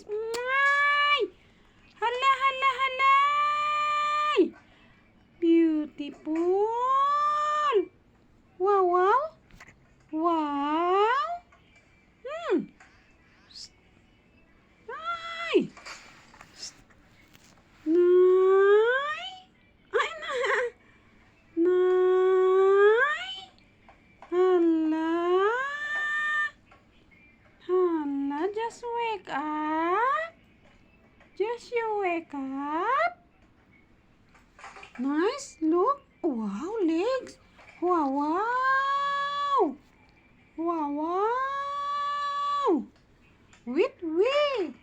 nice. Hala, hala, hala. Beautiful. Wow, wow. Wow. Ay. Nay. Ay, na. Nay. Hala. Hala, just wake up. Just you wake up. Nice, look. Wow, legs. Wow, wow. Wow, wow. Wait, wait.